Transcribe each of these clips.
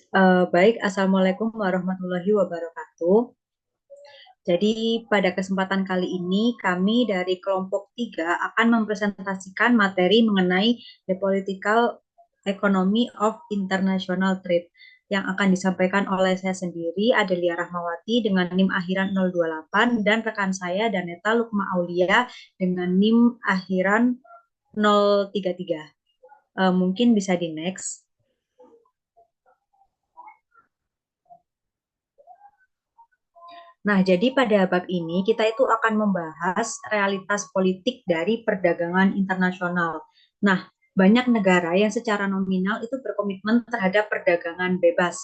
Baik, Assalamualaikum warahmatullahi wabarakatuh. Jadi pada kesempatan kali ini kami dari kelompok 3 akan mempresentasikan materi mengenai The Political Economy of International Trade yang akan disampaikan oleh saya sendiri, Adelia Rahmawati dengan NIM akhiran 028 dan rekan saya Daneta Lukma Aulia dengan NIM akhiran 033. Mungkin bisa di next. Nah, jadi pada bab ini kita itu akan membahas realitas politik dari perdagangan internasional. Nah, banyak negara yang secara nominal itu berkomitmen terhadap perdagangan bebas.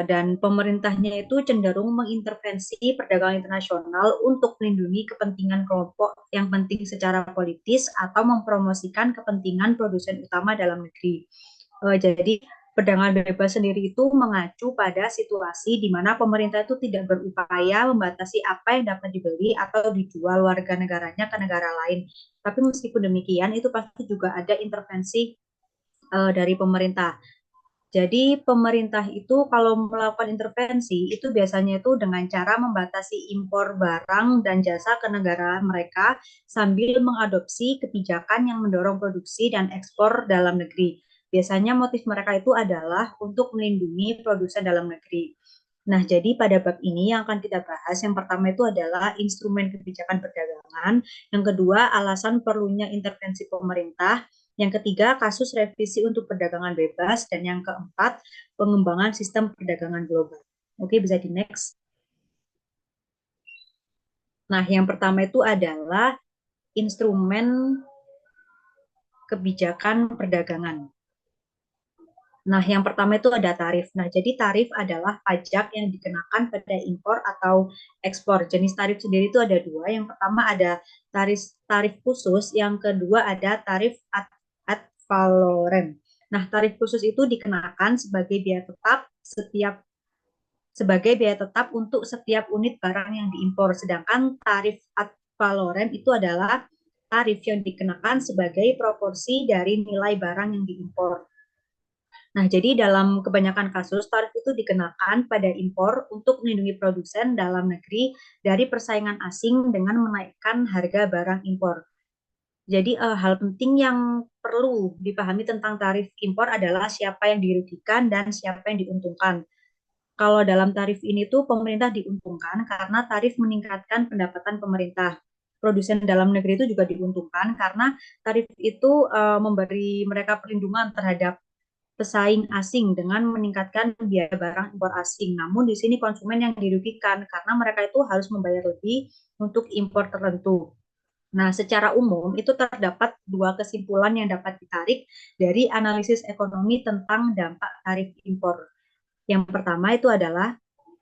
Dan pemerintahnya itu cenderung mengintervensi perdagangan internasional untuk melindungi kepentingan kelompok yang penting secara politis atau mempromosikan kepentingan produsen utama dalam negeri. Jadi perdagangan bebas sendiri itu mengacu pada situasi di mana pemerintah itu tidak berupaya membatasi apa yang dapat dibeli atau dijual warga negaranya ke negara lain. Tapi meskipun demikian, itu pasti juga ada intervensi dari pemerintah. Jadi pemerintah itu kalau melakukan intervensi itu biasanya itu dengan cara membatasi impor barang dan jasa ke negara mereka sambil mengadopsi kebijakan yang mendorong produksi dan ekspor dalam negeri. Biasanya motif mereka itu adalah untuk melindungi produsen dalam negeri. Nah, jadi pada bab ini yang akan kita bahas, yang pertama itu adalah instrumen kebijakan perdagangan, yang kedua alasan perlunya intervensi pemerintah, yang ketiga kasus revisi untuk perdagangan bebas, dan yang keempat pengembangan sistem perdagangan global. Oke, bisa di next. Nah, yang pertama itu adalah instrumen kebijakan perdagangan. Nah, yang pertama itu ada tarif. Nah, jadi tarif adalah pajak yang dikenakan pada impor atau ekspor. Jenis tarif sendiri itu ada dua. Yang pertama ada tarif tarif khusus, yang kedua ada tarif ad valorem. Nah, tarif khusus itu dikenakan sebagai biaya tetap untuk setiap unit barang yang diimpor. Sedangkan tarif ad valorem itu adalah tarif yang dikenakan sebagai proporsi dari nilai barang yang diimpor. Nah, jadi dalam kebanyakan kasus, tarif itu dikenakan pada impor untuk melindungi produsen dalam negeri dari persaingan asing dengan menaikkan harga barang impor. Jadi hal penting yang perlu dipahami tentang tarif impor adalah siapa yang dirugikan dan siapa yang diuntungkan. Kalau dalam tarif ini tuh pemerintah diuntungkan karena tarif meningkatkan pendapatan pemerintah. Produsen dalam negeri itu juga diuntungkan karena tarif itu memberi mereka perlindungan terhadap pesaing asing dengan meningkatkan biaya barang impor asing. Namun di sini konsumen yang dirugikan karena mereka itu harus membayar lebih untuk impor tertentu. Nah, secara umum itu terdapat dua kesimpulan yang dapat ditarik dari analisis ekonomi tentang dampak tarif impor. Yang pertama itu adalah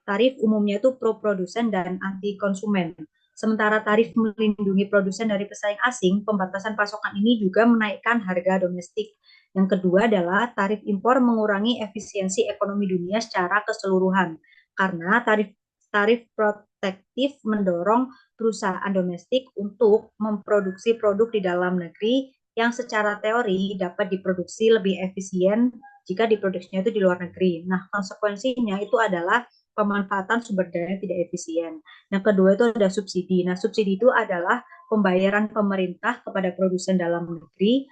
tarif umumnya itu pro produsen dan anti konsumen. Sementara tarif melindungi produsen dari pesaing asing, pembatasan pasokan ini juga menaikkan harga domestik. Yang kedua adalah tarif impor mengurangi efisiensi ekonomi dunia secara keseluruhan. Karena tarif tarif protektif mendorong perusahaan domestik untuk memproduksi produk di dalam negeri yang secara teori dapat diproduksi lebih efisien jika diproduksinya itu di luar negeri. Nah, konsekuensinya itu adalah pemanfaatan sumber daya yang tidak efisien. Yang kedua itu ada subsidi. Nah, subsidi itu adalah pembayaran pemerintah kepada produsen dalam negeri,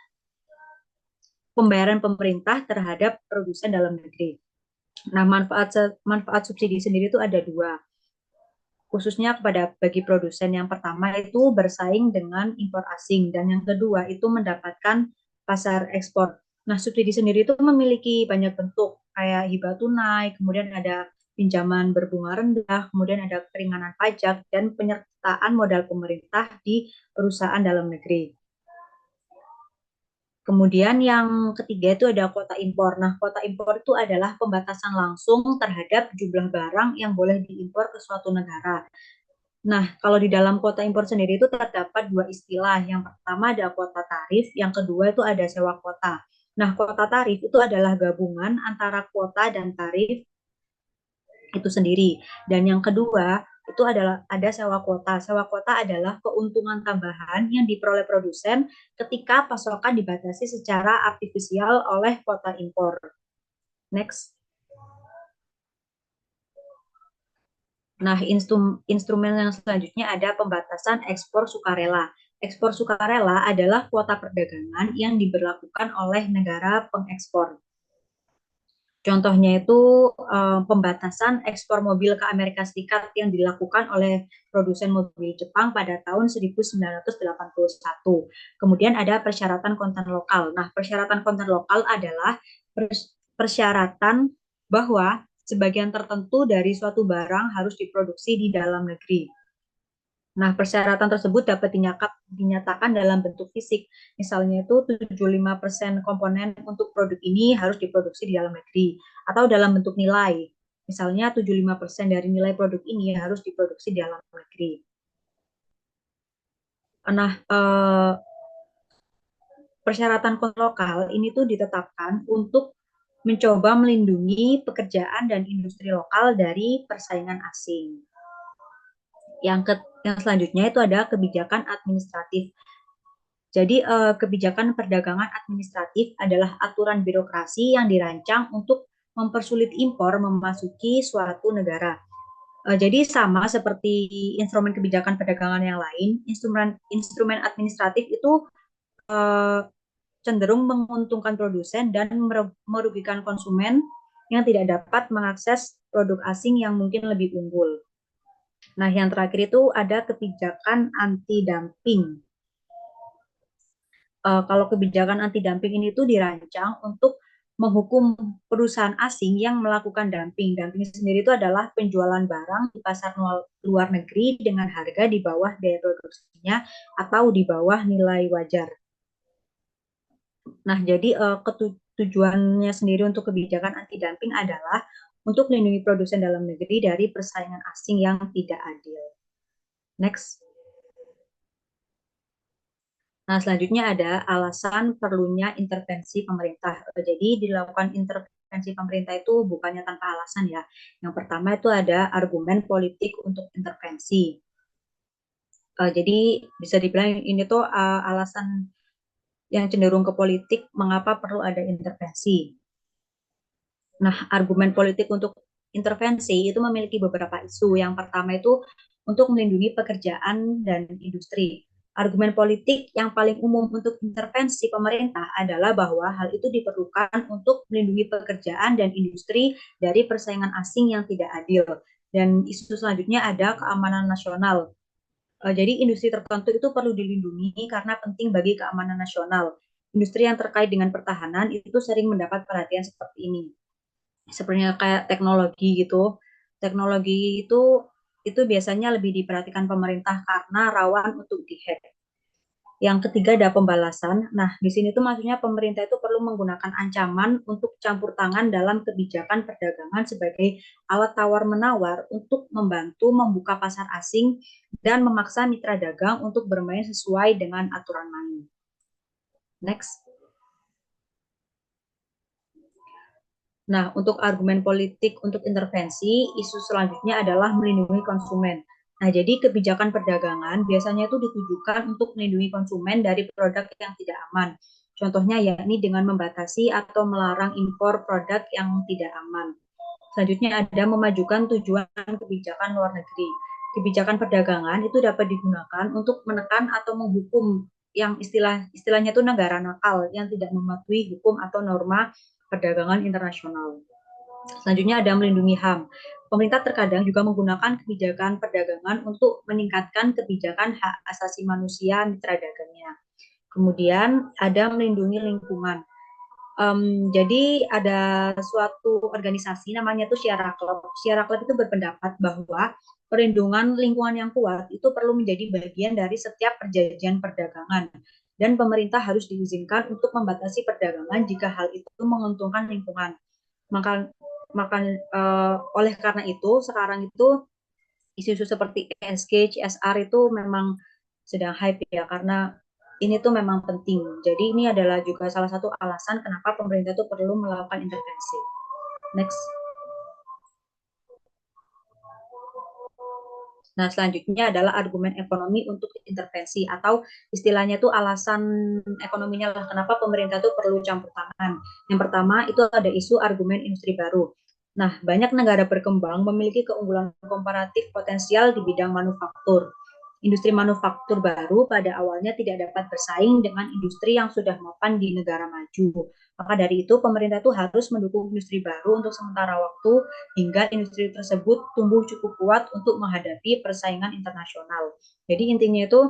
pembayaran pemerintah terhadap produsen dalam negeri. Nah, manfaat subsidi sendiri itu ada dua, khususnya kepada bagi produsen. Yang pertama itu bersaing dengan impor asing, dan yang kedua itu mendapatkan pasar ekspor. Nah, subsidi sendiri itu memiliki banyak bentuk, kayak hibah tunai, kemudian ada pinjaman berbunga rendah, kemudian ada keringanan pajak, dan penyertaan modal pemerintah di perusahaan dalam negeri. Kemudian yang ketiga itu ada kuota impor. Nah, kuota impor itu adalah pembatasan langsung terhadap jumlah barang yang boleh diimpor ke suatu negara. Nah, kalau di dalam kuota impor sendiri itu terdapat dua istilah. Yang pertama ada kuota tarif, yang kedua itu ada sewa kuota. Nah, kuota tarif itu adalah gabungan antara kuota dan tarif itu sendiri. Dan yang kedua itu adalah ada sewa kuota. Sewa kuota adalah keuntungan tambahan yang diperoleh produsen ketika pasokan dibatasi secara artifisial oleh kuota impor. Next. Nah, instrumen yang selanjutnya ada pembatasan ekspor sukarela. Ekspor sukarela adalah kuota perdagangan yang diberlakukan oleh negara pengekspor. Contohnya itu pembatasan ekspor mobil ke Amerika Serikat yang dilakukan oleh produsen mobil Jepang pada tahun 1981. Kemudian ada persyaratan konten lokal. Nah, persyaratan konten lokal adalah persyaratan bahwa sebagian tertentu dari suatu barang harus diproduksi di dalam negeri. Nah, persyaratan tersebut dapat dinyatakan dalam bentuk fisik. Misalnya itu 75% komponen untuk produk ini harus diproduksi di dalam negeri. Atau dalam bentuk nilai. Misalnya 75% dari nilai produk ini harus diproduksi di dalam negeri. Nah, persyaratan lokal ini tuh ditetapkan untuk mencoba melindungi pekerjaan dan industri lokal dari persaingan asing. Yang selanjutnya itu ada kebijakan administratif. Jadi kebijakan perdagangan administratif adalah aturan birokrasi yang dirancang untuk mempersulit impor memasuki suatu negara. Jadi sama seperti instrumen kebijakan perdagangan yang lain, instrumen administratif itu uh, cenderung menguntungkan produsen dan merugikan konsumen yang tidak dapat mengakses produk asing yang mungkin lebih unggul. Nah, yang terakhir itu ada kebijakan anti-dumping. Kalau kebijakan anti-dumping ini tuh dirancang untuk menghukum perusahaan asing yang melakukan dumping. Dumping sendiri itu adalah penjualan barang di pasar luar negeri dengan harga di bawah daya produksinya atau di bawah nilai wajar. Nah, jadi tujuannya sendiri untuk kebijakan anti-dumping adalah untuk melindungi produsen dalam negeri dari persaingan asing yang tidak adil. Next. Nah, selanjutnya ada alasan perlunya intervensi pemerintah. Jadi, dilakukan intervensi pemerintah itu bukannya tanpa alasan ya. Yang pertama itu ada argumen politik untuk intervensi. Jadi, bisa dibilang ini tuh alasan yang cenderung ke politik mengapa perlu ada intervensi. Nah, argumen politik untuk intervensi itu memiliki beberapa isu. Yang pertama itu untuk melindungi pekerjaan dan industri. Argumen politik yang paling umum untuk intervensi pemerintah adalah bahwa hal itu diperlukan untuk melindungi pekerjaan dan industri dari persaingan asing yang tidak adil. Dan isu selanjutnya ada keamanan nasional. Jadi industri tertentu itu perlu dilindungi karena penting bagi keamanan nasional. Industri yang terkait dengan pertahanan itu sering mendapat perhatian seperti ini, sebenarnya kayak teknologi gitu. Teknologi itu biasanya lebih diperhatikan pemerintah karena rawan untuk dihack. Yang ketiga ada pembalasan. Nah, di sini tuh maksudnya pemerintah itu perlu menggunakan ancaman untuk campur tangan dalam kebijakan perdagangan sebagai alat tawar-menawar untuk membantu membuka pasar asing dan memaksa mitra dagang untuk bermain sesuai dengan aturan main. Next. Nah, untuk argumen politik untuk intervensi, isu selanjutnya adalah melindungi konsumen. Nah, jadi kebijakan perdagangan biasanya itu ditujukan untuk melindungi konsumen dari produk yang tidak aman. Contohnya yakni dengan membatasi atau melarang impor produk yang tidak aman. Selanjutnya ada memajukan tujuan kebijakan luar negeri. Kebijakan perdagangan itu dapat digunakan untuk menekan atau menghukum yang istilahnya itu negara nakal yang tidak mematuhi hukum atau norma perdagangan internasional. Selanjutnya ada melindungi HAM. Pemerintah terkadang juga menggunakan kebijakan perdagangan untuk meningkatkan kebijakan hak asasi manusia mitra dagangnya. Kemudian ada melindungi lingkungan. Jadi ada suatu organisasi namanya tuh Sierra Club. Sierra Club itu berpendapat bahwa perlindungan lingkungan yang kuat itu perlu menjadi bagian dari setiap perjanjian perdagangan dan pemerintah harus diizinkan untuk membatasi perdagangan jika hal itu menguntungkan lingkungan. Maka maka oleh karena itu sekarang itu isu-isu seperti ESG, CSR itu memang sedang hype ya karena ini tuh memang penting. Jadi ini adalah juga salah satu alasan kenapa pemerintah itu perlu melakukan intervensi. Next. Nah, selanjutnya adalah argumen ekonomi untuk intervensi atau istilahnya itu alasan ekonominya lah kenapa pemerintah itu perlu campur tangan. Yang pertama itu ada isu argumen industri baru. Nah, banyak negara berkembang memiliki keunggulan komparatif potensial di bidang manufaktur. Industri manufaktur baru pada awalnya tidak dapat bersaing dengan industri yang sudah mapan di negara maju. Maka dari itu, pemerintah itu harus mendukung industri baru untuk sementara waktu hingga industri tersebut tumbuh cukup kuat untuk menghadapi persaingan internasional. Jadi intinya itu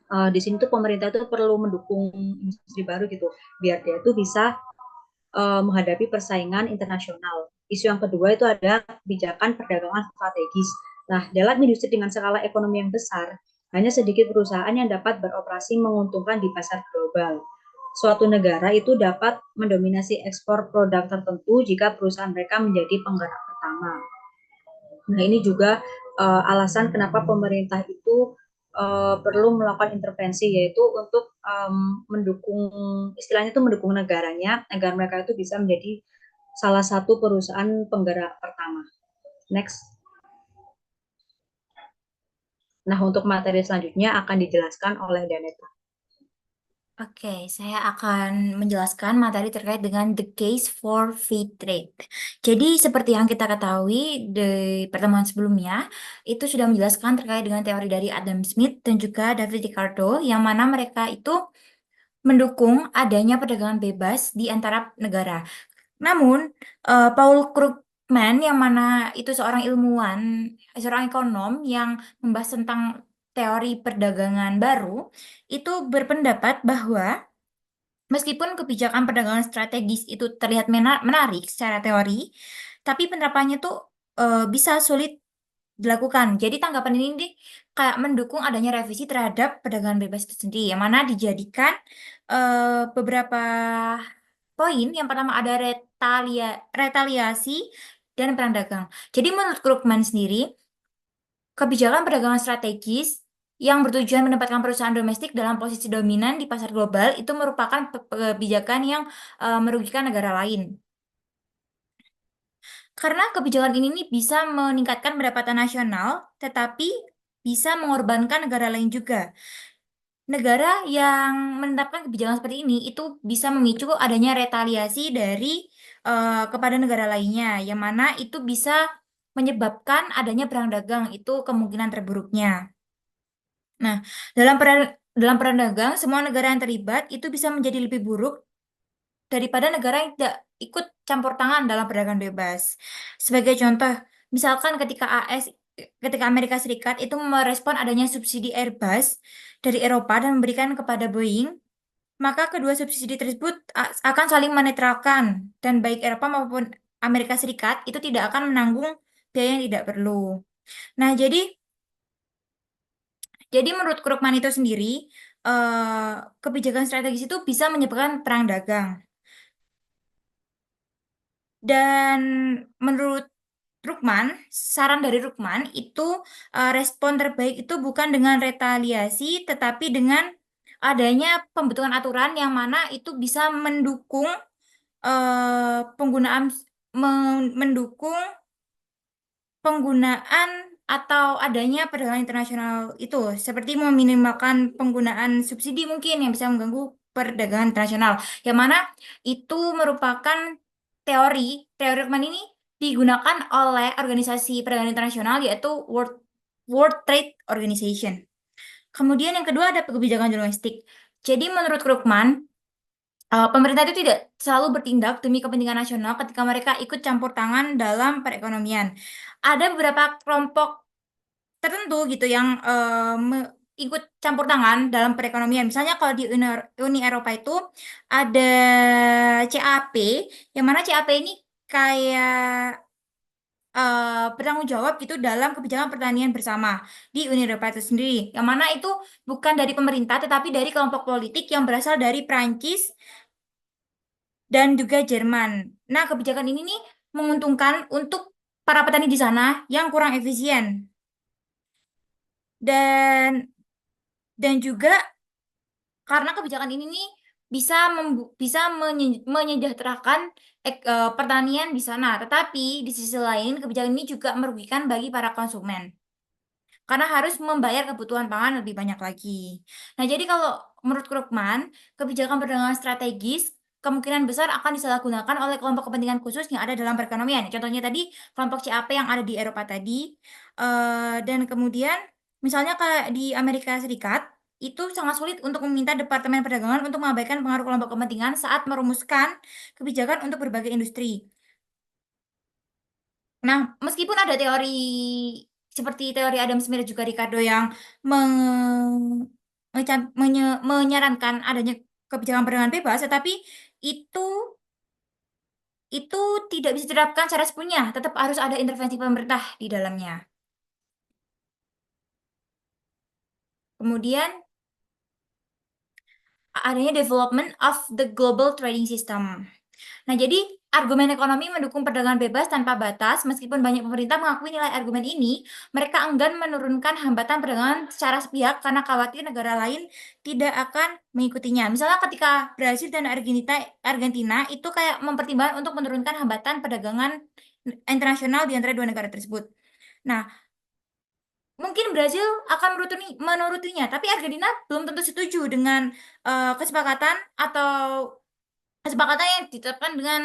di sini tuh pemerintah itu perlu mendukung industri baru gitu, biar dia tuh bisa menghadapi persaingan internasional. Isu yang kedua itu ada kebijakan perdagangan strategis. Nah, dalam industri dengan skala ekonomi yang besar, hanya sedikit perusahaan yang dapat beroperasi menguntungkan di pasar global. Suatu negara itu dapat mendominasi ekspor produk tertentu jika perusahaan mereka menjadi penggerak pertama. Nah, ini juga alasan kenapa pemerintah itu perlu melakukan intervensi, yaitu untuk mendukung, istilahnya itu mendukung negaranya agar mereka itu bisa menjadi salah satu perusahaan penggerak pertama. Next. Nah, untuk materi selanjutnya akan dijelaskan oleh Daneta. Oke, saya akan menjelaskan materi terkait dengan the case for free trade. Jadi, seperti yang kita ketahui di pertemuan sebelumnya, itu sudah menjelaskan terkait dengan teori dari Adam Smith dan juga David Ricardo, yang mana mereka itu mendukung adanya perdagangan bebas di antara negara. Namun, Paul Krugman, yang mana itu seorang ilmuwan, seorang ekonom yang membahas tentang teori perdagangan baru, itu berpendapat bahwa meskipun kebijakan perdagangan strategis itu terlihat menarik secara teori, tapi penerapannya tuh bisa sulit dilakukan. Jadi tanggapan ini nih kayak mendukung adanya revisi terhadap perdagangan bebas itu sendiri, yang mana dijadikan beberapa poin. Yang pertama ada retaliasi dan perang dagang. Jadi menurut Krugman sendiri, kebijakan perdagangan strategis yang bertujuan menempatkan perusahaan domestik dalam posisi dominan di pasar global itu merupakan kebijakan yang merugikan negara lain. Karena kebijakan ini nih bisa meningkatkan pendapatan nasional, tetapi bisa mengorbankan negara lain juga. Negara yang menetapkan kebijakan seperti ini itu bisa memicu adanya retaliasi dari kepada negara lainnya, yang mana itu bisa menyebabkan adanya perang dagang, itu kemungkinan terburuknya. Nah, dalam perang dagang, semua negara yang terlibat itu bisa menjadi lebih buruk daripada negara yang tidak ikut campur tangan dalam perdagangan bebas. Sebagai contoh, misalkan ketika Amerika Serikat itu merespon adanya subsidi Airbus dari Eropa dan memberikan kepada Boeing, maka kedua subsidi tersebut akan saling menetralkan dan baik Eropa maupun Amerika Serikat itu tidak akan menanggung biaya yang tidak perlu. Nah, jadi menurut Krugman itu sendiri, kebijakan strategis itu bisa menyebabkan perang dagang. Dan menurut Rukman, saran dari Rukman itu respon terbaik itu bukan dengan retaliasi, tetapi dengan adanya pembentukan aturan yang mana itu bisa mendukung penggunaan mendukung penggunaan atau adanya perdagangan internasional itu, seperti meminimalkan penggunaan subsidi mungkin yang bisa mengganggu perdagangan internasional, yang mana itu merupakan teori teori Rukman ini digunakan oleh organisasi perdagangan internasional, yaitu World Trade Organization. Kemudian yang kedua ada kebijakan domestik. Jadi menurut Krugman, pemerintah itu tidak selalu bertindak demi kepentingan nasional ketika mereka ikut campur tangan dalam perekonomian. Ada beberapa kelompok tertentu gitu yang ikut campur tangan dalam perekonomian. Misalnya kalau di Uni Eropa itu ada CAP, yang mana CAP ini kayak bertanggung jawab gitu dalam kebijakan pertanian bersama di Uni Eropa itu sendiri. Yang mana itu bukan dari pemerintah, tetapi dari kelompok politik yang berasal dari Prancis dan juga Jerman. Nah, kebijakan ini nih menguntungkan untuk para petani di sana yang kurang efisien. Dan dan juga karena kebijakan ini nih bisa menyejahterakan pertanian di sana. Tetapi di sisi lain kebijakan ini juga merugikan bagi para konsumen karena harus membayar kebutuhan pangan lebih banyak lagi. Nah, jadi kalau menurut Krugman, kebijakan perdagangan strategis kemungkinan besar akan disalahgunakan oleh kelompok kepentingan khusus yang ada dalam perekonomian. Contohnya tadi kelompok CAP yang ada di Eropa tadi. Dan kemudian misalnya kayak di Amerika Serikat, itu sangat sulit untuk meminta Departemen Perdagangan untuk mengabaikan pengaruh kelompok kepentingan saat merumuskan kebijakan untuk berbagai industri. Nah, meskipun ada teori seperti teori Adam Smith dan juga Ricardo yang menyarankan adanya kebijakan perdagangan bebas, tetapi itu itu tidak bisa diterapkan secara sepenuhnya, tetap harus ada intervensi pemerintah di dalamnya. Kemudian adanya development of the global trading system. Nah, jadi argumen ekonomi mendukung perdagangan bebas tanpa batas. Meskipun banyak pemerintah mengakui nilai argumen ini, mereka enggan menurunkan hambatan perdagangan secara sepihak karena khawatir negara lain tidak akan mengikutinya. Misalnya ketika Brasil dan Argentina itu kayak mempertimbangkan untuk menurunkan hambatan perdagangan internasional di antara dua negara tersebut. Nah, mungkin Brasil akan menurutinya, tapi Argentina belum tentu setuju dengan kesepakatan atau kesepakatan yang ditetapkan dengan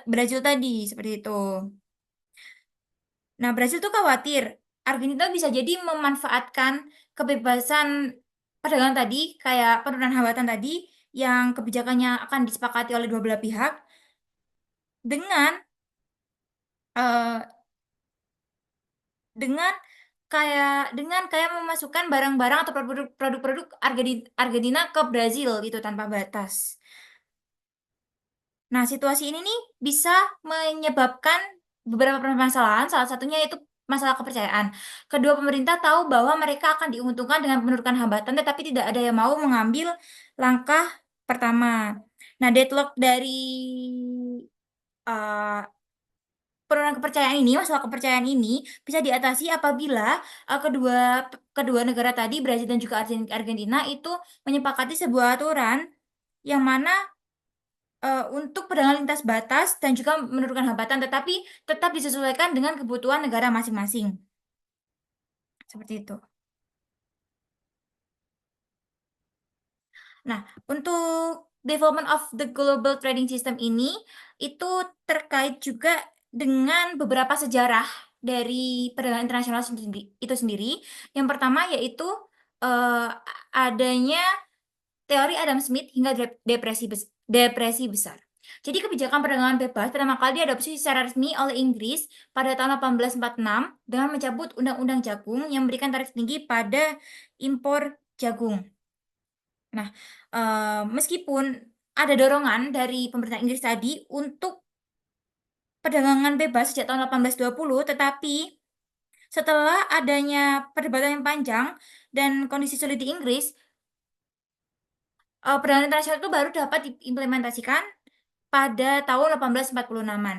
Brazil tadi seperti itu. Nah, Brasil tuh khawatir Argentina bisa jadi memanfaatkan kebebasan perdagangan tadi, kayak penurunan hambatan tadi, yang kebijakannya akan disepakati oleh dua belah pihak dengan eh, dengan kayak memasukkan barang-barang atau produk-produk Argentina ke Brazil gitu tanpa batas. Nah, situasi ini nih bisa menyebabkan beberapa permasalahan, salah satunya yaitu masalah kepercayaan. Kedua pemerintah tahu bahwa mereka akan diuntungkan dengan menurunkan hambatan, tetapi tidak ada yang mau mengambil langkah pertama. Nah, deadlock dari uh, penurunan kepercayaan ini, masalah kepercayaan ini bisa diatasi apabila kedua kedua negara tadi, Brazil dan juga Argentina itu menyepakati sebuah aturan yang mana untuk perdagangan lintas batas dan juga menurunkan hambatan, tetapi tetap disesuaikan dengan kebutuhan negara masing-masing. Seperti itu. Nah, untuk development of the global trading system ini, itu terkait juga dengan beberapa sejarah dari perdagangan internasional itu sendiri. Yang pertama yaitu eh, adanya teori Adam Smith hingga depresi besar. Jadi kebijakan perdagangan bebas pertama kali diadopsi secara resmi oleh Inggris pada tahun 1846 dengan mencabut Undang-Undang Jagung yang memberikan tarif tinggi pada impor jagung. Nah, meskipun ada dorongan dari pemerintah Inggris tadi untuk perdagangan bebas sejak tahun 1820, tetapi setelah adanya perdebatan yang panjang dan kondisi sulit di Inggris, perdagangan internasional itu baru dapat diimplementasikan pada tahun 1846-an.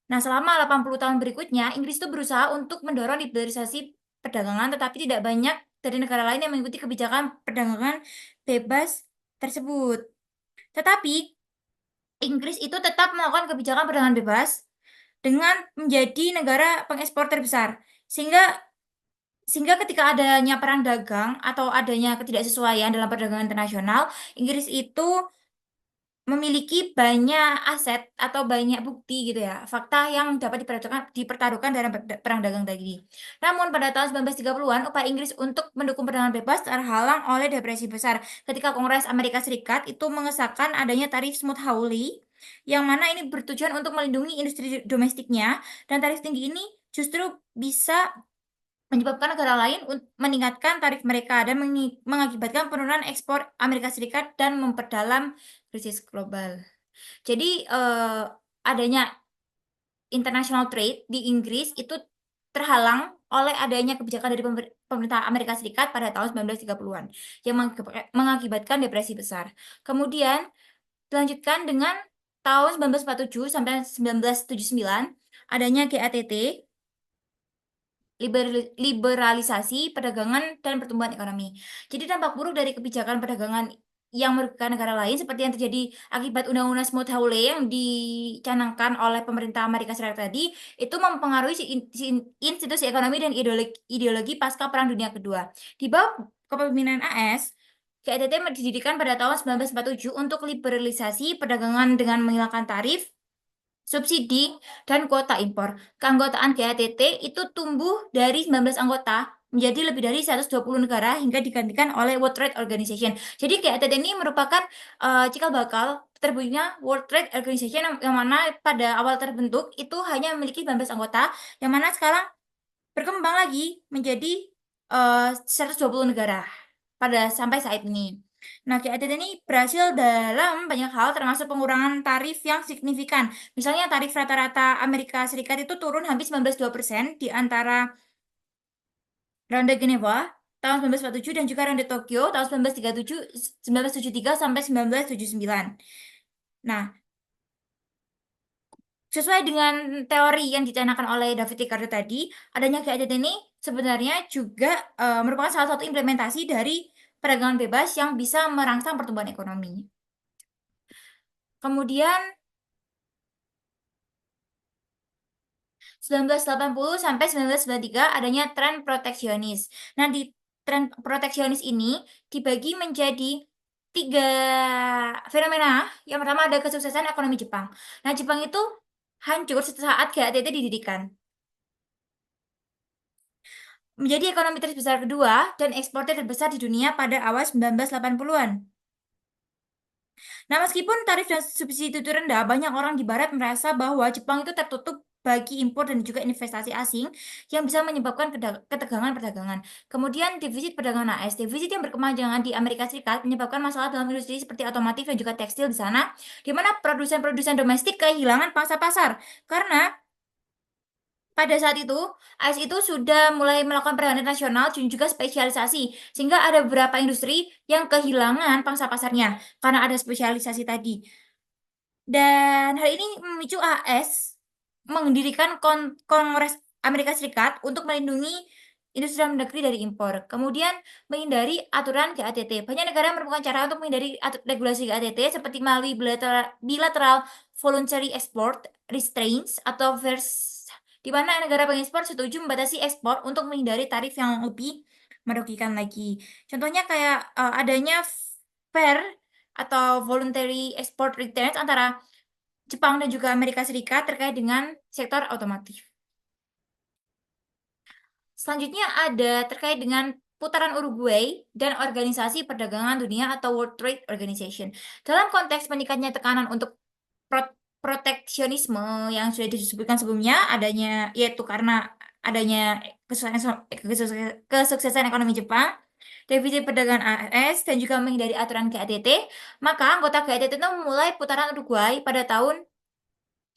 Nah, selama 80 tahun berikutnya, Inggris itu berusaha untuk mendorong liberalisasi perdagangan, tetapi tidak banyak dari negara lain yang mengikuti kebijakan perdagangan bebas tersebut. Tetapi, Inggris itu tetap melakukan kebijakan perdagangan bebas dengan menjadi negara pengekspor terbesar. Sehingga sehingga ketika adanya perang dagang atau adanya ketidaksesuaian dalam perdagangan internasional, Inggris itu memiliki banyak aset atau banyak bukti gitu ya, fakta yang dapat dipertaruhkan dalam perang dagang tadi. Namun pada tahun 1930-an, upaya Inggris untuk mendukung perdagangan bebas terhalang oleh depresi besar ketika Kongres Amerika Serikat itu mengesahkan adanya tarif Smoot-Hawley yang mana ini bertujuan untuk melindungi industri domestiknya, dan tarif tinggi ini justru bisa menyebabkan negara lain meningkatkan tarif mereka dan mengakibatkan penurunan ekspor Amerika Serikat dan memperdalam krisis global. Jadi adanya international trade di Inggris itu terhalang oleh adanya kebijakan dari pemerintah Amerika Serikat pada tahun 1930-an yang mengakibatkan depresi besar. Kemudian dilanjutkan dengan tahun 1947 sampai 1979 adanya GATT, liberalisasi perdagangan dan pertumbuhan ekonomi. Jadi dampak buruk dari kebijakan perdagangan yang merugikan negara lain seperti yang terjadi akibat Undang-Undang Smoot-Hawley yang dicanangkan oleh pemerintah Amerika Serikat tadi itu mempengaruhi institusi ekonomi dan ideologi pasca Perang Dunia Kedua. Di bawah kepemimpinan AS, GATT didirikan pada tahun 1947 untuk liberalisasi perdagangan dengan menghilangkan tarif, subsidi, dan kuota impor. Keanggotaan GATT itu tumbuh dari 19 anggota menjadi lebih dari 120 negara hingga digantikan oleh World Trade Organization. Jadi GATT ini merupakan cikal bakal terbentuknya World Trade Organization yang mana pada awal terbentuk itu hanya memiliki 19 anggota, yang mana sekarang berkembang lagi menjadi 120 negara pada sampai saat ini. Nah, GATT ini berhasil dalam banyak hal termasuk pengurangan tarif yang signifikan. Misalnya tarif rata-rata Amerika Serikat itu turun hampir 19,2% di antara Ronde Geneva tahun 1947 dan juga Ronde Tokyo tahun 1937, 1973 sampai 1979. Nah, sesuai dengan teori yang dicanangkan oleh David Ricardo tadi, adanya GATT ini sebenarnya juga merupakan salah satu implementasi dari perdagangan bebas yang bisa merangsang pertumbuhan ekonomi. Kemudian 1980 sampai 1993 adanya tren proteksionis. Nah, di tren proteksionis ini dibagi menjadi 3 fenomena. Yang pertama ada kesuksesan ekonomi Jepang. Nah, Jepang itu hancur saat GATT didirikan. Menjadi ekonomi terbesar kedua dan eksportir terbesar di dunia pada awal 1980-an. Nah, meskipun tarif dan subsidi itu rendah, banyak orang di barat merasa bahwa Jepang itu tertutup bagi impor dan juga investasi asing yang bisa menyebabkan ketegangan perdagangan. Kemudian defisit perdagangan AS, defisit yang berkepanjangan di Amerika Serikat menyebabkan masalah dalam industri seperti otomotif dan juga tekstil di sana, di mana produsen-produsen domestik kehilangan pangsa pasar karena pada saat itu, AS itu sudah mulai melakukan perdagangan internasional dan juga spesialisasi, sehingga ada beberapa industri yang kehilangan pangsa pasarnya karena ada spesialisasi tadi. Dan hal ini memicu AS mendirikan Kongres Amerika Serikat untuk melindungi industri dalam negeri dari impor. Kemudian menghindari aturan GATT. Banyak negara menemukan cara untuk menghindari regulasi GATT seperti melalui bilateral voluntary export restraints atau di mana negara pengekspor setuju membatasi ekspor untuk menghindari tarif yang lebih merugikan lagi. Contohnya kayak adanya fair atau voluntary export restraints antara Jepang dan juga Amerika Serikat terkait dengan sektor otomotif. Selanjutnya ada terkait dengan putaran Uruguay dan Organisasi Perdagangan Dunia atau World Trade Organization. Dalam konteks meningkatnya tekanan untuk proteksionisme yang sudah disebutkan sebelumnya, adanya yaitu karena adanya kesuksesan ekonomi Jepang, defisit perdagangan AS, dan juga menghindari aturan GATT, maka anggota GATT itu memulai putaran Uruguay pada tahun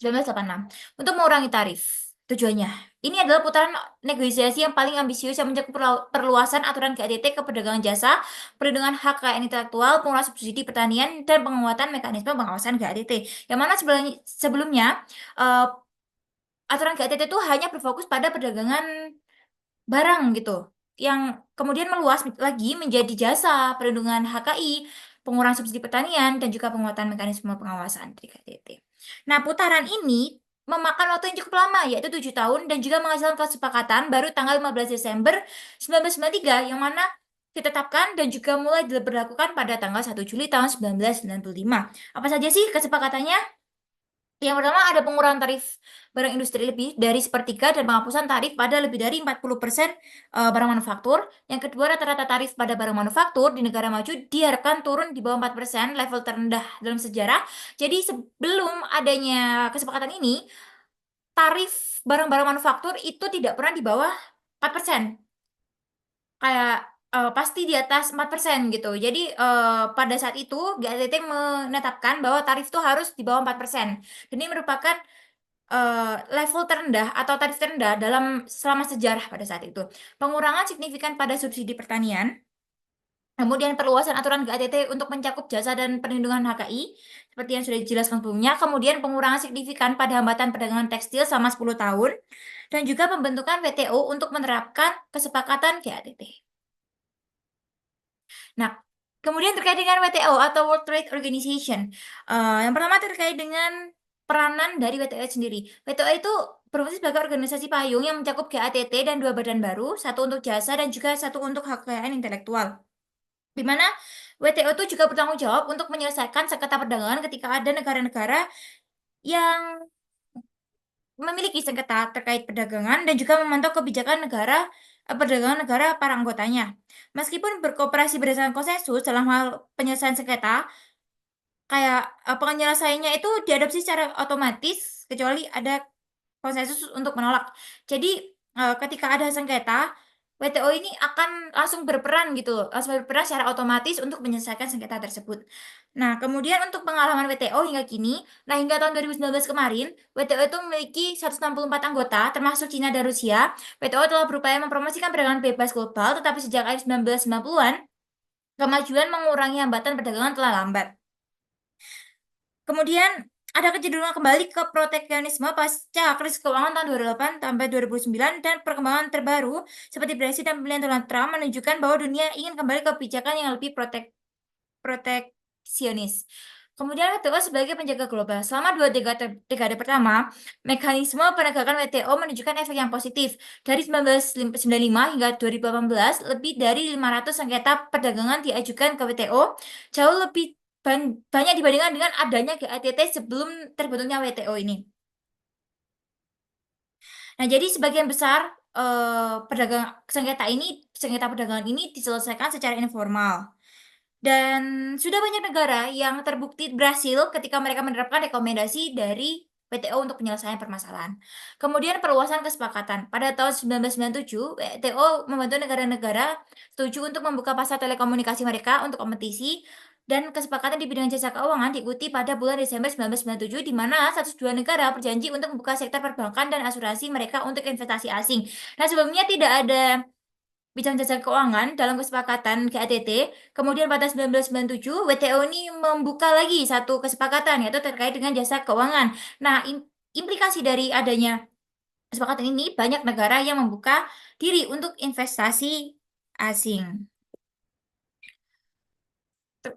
1986 untuk mengurangi tarif. Tujuannya, ini adalah putaran negosiasi yang paling ambisius yang mencakup perluasan aturan GATT ke perdagangan jasa, perlindungan hak kekayaan intelektual, pengurangan subsidi pertanian, dan penguatan mekanisme pengawasan GATT. Yang mana sebelumnya aturan GATT itu hanya berfokus pada perdagangan barang gitu, yang kemudian meluas lagi menjadi jasa, perlindungan HKI, pengurangan subsidi pertanian, dan juga penguatan mekanisme pengawasan dari GATT. Nah, putaran ini memakan waktu yang cukup lama, yaitu 7 tahun, dan juga menghasilkan kesepakatan baru tanggal 15 Desember 1993, yang mana ditetapkan dan juga mulai diberlakukan pada tanggal 1 Juli tahun 1995. Apa saja sih kesepakatannya? Yang pertama ada pengurangan tarif barang industri lebih dari sepertiga dan penghapusan tarif pada lebih dari 40% barang manufaktur. Yang kedua, rata-rata tarif pada barang manufaktur di negara maju diharapkan turun di bawah 4%, level terendah dalam sejarah. Jadi sebelum adanya kesepakatan ini, tarif barang-barang manufaktur itu tidak pernah di bawah 4%. Kayak pasti di atas 4% gitu. Jadi pada saat itu GATT menetapkan bahwa tarif itu harus di bawah 4%. Dan ini merupakan level terendah atau tarif terendah selama sejarah pada saat itu. Pengurangan signifikan pada subsidi pertanian. Kemudian perluasan aturan GATT untuk mencakup jasa dan perlindungan HKI, seperti yang sudah dijelaskan sebelumnya. Kemudian pengurangan signifikan pada hambatan perdagangan tekstil selama 10 tahun. Dan juga pembentukan WTO untuk menerapkan kesepakatan GATT. Nah, kemudian terkait dengan WTO atau World Trade Organization. Yang pertama terkait dengan peranan dari WTO sendiri. WTO itu berfungsi sebagai organisasi payung yang mencakup GATT dan 2 badan baru, satu untuk jasa dan juga satu untuk hak kekayaan intelektual. Di mana WTO itu juga bertanggung jawab untuk menyelesaikan sengketa perdagangan ketika ada negara-negara yang memiliki sengketa terkait perdagangan dan juga memantau kebijakan perdagangan negara para anggotanya. Meskipun berkooperasi berdasarkan konsensus dalam hal penyelesaian sengketa, kayak penyelesaiannya itu diadopsi secara otomatis kecuali ada konsensus untuk menolak. Jadi ketika ada sengketa, WTO ini akan langsung berperan gitu loh, langsung berperan secara otomatis untuk menyelesaikan sengketa tersebut. Nah, kemudian untuk pengalaman WTO hingga kini, nah hingga tahun 2019 kemarin, WTO itu memiliki 164 anggota, termasuk Cina dan Rusia. WTO telah berupaya mempromosikan perdagangan bebas global, tetapi sejak akhir 1990-an, kemajuan mengurangi hambatan perdagangan telah lambat. Kemudian ada kecenderungan kembali ke proteksionisme pasca krisis keuangan tahun 2008 sampai 2009 dan perkembangan terbaru seperti Brexit dan pemilihan Donald Trump menunjukkan bahwa dunia ingin kembali ke kebijakan yang lebih proteksionis. Kemudian WTO sebagai penjaga global. Selama dua dekade pertama, mekanisme penegakan WTO menunjukkan efek yang positif. Dari 1995 hingga 2018, lebih dari 500 sengketa perdagangan diajukan ke WTO, jauh lebih banyak dibandingkan dengan adanya GATT sebelum terbentuknya WTO ini. Nah, jadi sebagian besar sengketa perdagangan ini diselesaikan secara informal. Dan sudah banyak negara yang terbukti berhasil ketika mereka menerapkan rekomendasi dari WTO untuk penyelesaian permasalahan. Kemudian perluasan kesepakatan. Pada tahun 1997, WTO membantu negara-negara setuju untuk membuka pasar telekomunikasi mereka untuk kompetisi dan kesepakatan di bidang jasa keuangan diikuti pada bulan Desember 1997 di mana 102 negara berjanji untuk membuka sektor perbankan dan asuransi mereka untuk investasi asing. Nah, sebelumnya tidak ada bidang jasa keuangan dalam kesepakatan GATT. Kemudian pada 1997, WTO ini membuka lagi satu kesepakatan yaitu terkait dengan jasa keuangan. Nah, implikasi dari adanya kesepakatan ini banyak negara yang membuka diri untuk investasi asing.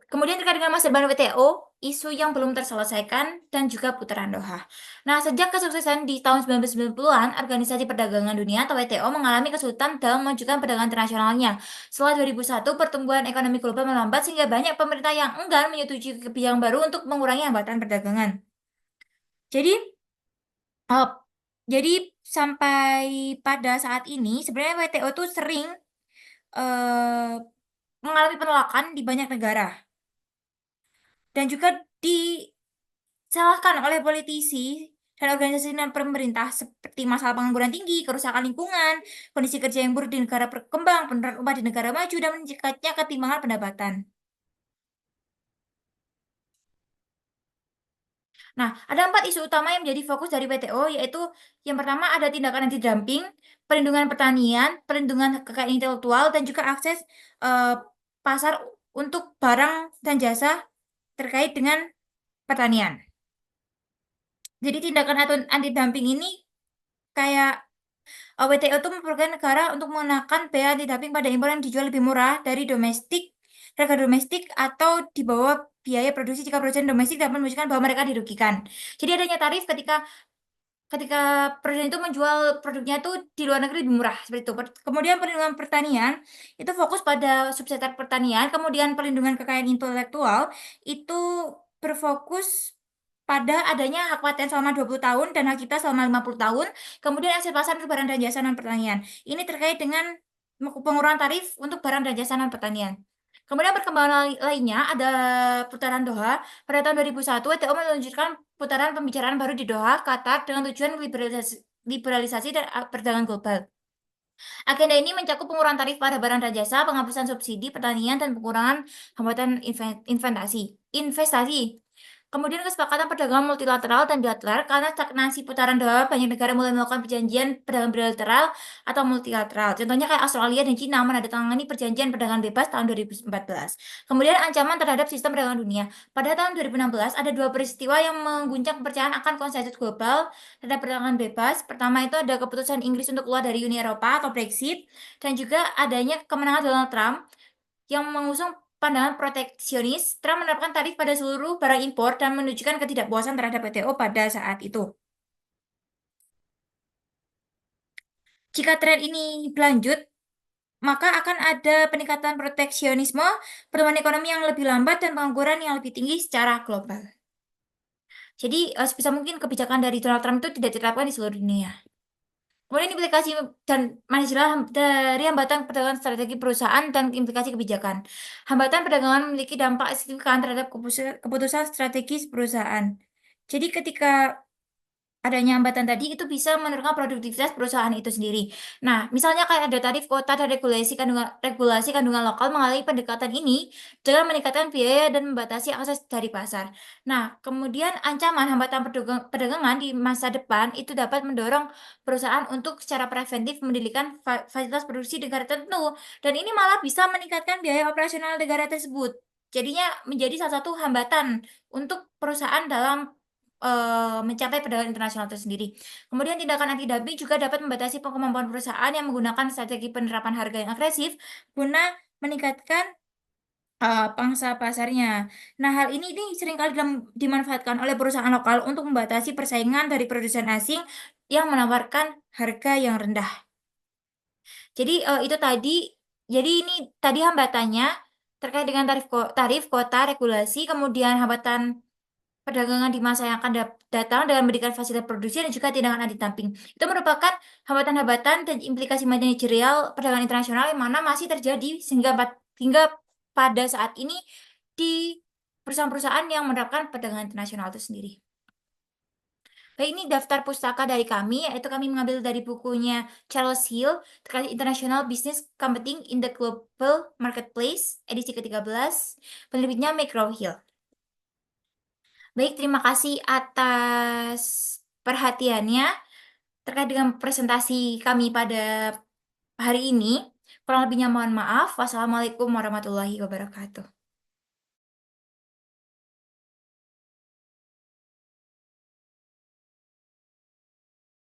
Kemudian terkait dengan masa depan WTO, isu yang belum terselesaikan dan juga putaran Doha. Nah, sejak kesuksesan di tahun 1990-an, Organisasi Perdagangan Dunia atau WTO mengalami kesulitan dalam memajukan perdagangan internasionalnya. Setelah 2001, pertumbuhan ekonomi global melambat sehingga banyak pemerintah yang enggan menyetujui kebijakan baru untuk mengurangi hambatan perdagangan. Jadi, eh, jadi sampai pada saat ini, sebenarnya WTO itu sering eh, mengalami penolakan di banyak negara. Dan juga disalahkan oleh politisi dan organisasi non pemerintah seperti masalah pengangguran tinggi, kerusakan lingkungan, kondisi kerja yang buruk di negara berkembang, penurunan upah di negara maju, dan meningkatnya ketimbangan pendapatan. Nah, ada 4 isu utama yang menjadi fokus dari WTO, yaitu yang pertama ada tindakan anti-dumping, perlindungan pertanian, perlindungan kekayaan intelektual, dan juga akses eh, pasar untuk barang dan jasa terkait dengan pertanian. Jadi tindakan anti-dumping ini kayak WTO itu memperbolehkan negara untuk mengenakan bea anti-dumping pada impor yang dijual lebih murah dari harga domestik atau di bawah biaya produksi jika produsen domestik dapat menunjukkan bahwa mereka dirugikan. Jadi adanya tarif ketika ketika produsen itu menjual produknya itu di luar negeri lebih murah seperti itu. Kemudian perlindungan pertanian itu fokus pada subsektor pertanian, kemudian perlindungan kekayaan intelektual itu berfokus pada adanya hak paten selama 20 tahun dan hak cipta selama 50 tahun, kemudian akses pasar untuk barang dan jasa non pertanian. Ini terkait dengan pengurangan tarif untuk barang dan jasa non pertanian. Kemudian perkembangan lainnya ada putaran Doha. Pada tahun 2001, WTO meluncurkan putaran pembicaraan baru di Doha, Qatar dengan tujuan liberalisasi dan perdagangan global. Agenda ini mencakup pengurangan tarif pada barang dan jasa, penghapusan subsidi pertanian, dan pengurangan hambatan investasi. Kemudian kesepakatan perdagangan multilateral dan bilateral karena stagnasi putaran Doha, banyak negara mulai melakukan perjanjian perdagangan bilateral atau multilateral. Contohnya kayak Australia dan Cina menandatangani perjanjian perdagangan bebas tahun 2014. Kemudian ancaman terhadap sistem perdagangan dunia. Pada tahun 2016 ada dua peristiwa yang mengguncang kepercayaan akan konsensus global terhadap perdagangan bebas. Pertama itu ada keputusan Inggris untuk keluar dari Uni Eropa atau Brexit dan juga adanya kemenangan Donald Trump yang mengusung pandangan proteksionis. Trump menerapkan tarif pada seluruh barang impor dan menunjukkan ketidakpuasan terhadap WTO pada saat itu. Jika tren ini berlanjut, maka akan ada peningkatan proteksionisme, pertumbuhan ekonomi yang lebih lambat, dan pengangguran yang lebih tinggi secara global. Jadi, sebisa mungkin kebijakan dari Donald Trump itu tidak diterapkan di seluruh dunia. Kemudian implikasi dan manajemen dari hambatan perdagangan strategi perusahaan dan implikasi kebijakan. Hambatan perdagangan memiliki dampak signifikan terhadap keputusan strategis perusahaan. Jadi ketika adanya hambatan tadi itu bisa menurunkan produktivitas perusahaan itu sendiri. Nah, misalnya kayak ada tarif kota dan regulasi kandungan lokal mengalami pendekatan ini dengan meningkatkan biaya dan membatasi akses dari pasar. Nah, kemudian ancaman hambatan perdagangan di masa depan itu dapat mendorong perusahaan untuk secara preventif mendirikan fasilitas produksi negara tertentu, dan ini malah bisa meningkatkan biaya operasional negara tersebut. Jadinya menjadi salah satu hambatan untuk perusahaan dalam mencapai perdagangan internasional itu sendiri. Kemudian tindakan anti dumping juga dapat membatasi kemampuan perusahaan yang menggunakan strategi penerapan harga yang agresif guna meningkatkan pangsa pasarnya. Nah, hal ini nih seringkali dimanfaatkan oleh perusahaan lokal untuk membatasi persaingan dari produsen asing yang menawarkan harga yang rendah. Jadi, itu tadi, jadi ini tadi hambatannya terkait dengan tarif, kota, regulasi, kemudian hambatan perdagangan di masa yang akan datang dengan memberikan fasilitas produksi dan juga tindakan anti dumping. Itu merupakan hambatan-hambatan dan implikasi manajerial perdagangan internasional yang mana masih terjadi hingga pada saat ini di perusahaan-perusahaan yang menerapkan perdagangan internasional itu sendiri. Baik, ini daftar pustaka dari kami, yaitu kami mengambil dari bukunya Charles Hill terkait International Business Competing in the Global Marketplace, edisi ke-13, penerbitnya McGraw-Hill. Baik, terima kasih atas perhatiannya terkait dengan presentasi kami pada hari ini. Kurang lebihnya mohon maaf. Wassalamualaikum warahmatullahi wabarakatuh.